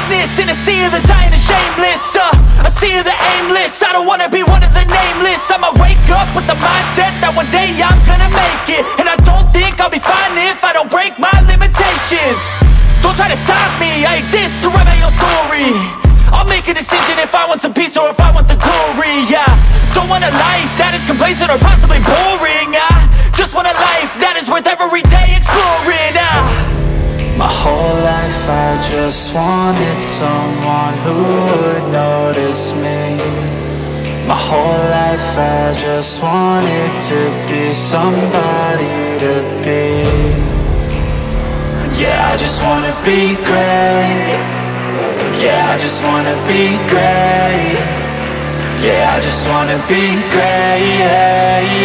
darkness in a sea of the dying and shameless, a sea of the aimless. I don't wanna be one of the nameless. I'ma wake up with the mindset that one day I'm gonna make it. And I don't think I'll be fine if I don't break my limitations. Don't try to stop me, I exist to write my own story. I'll make a decision if I want some peace or if I want the glory. Yeah, don't want a life that is complacent or possibly boring. I just want a life that is worth every day exploring. My whole life I just wanted someone who would notice me. My whole life I just wanted to be somebody to be. Yeah, I just wanna be great. Yeah, I just wanna be great. Yeah, I just wanna be great.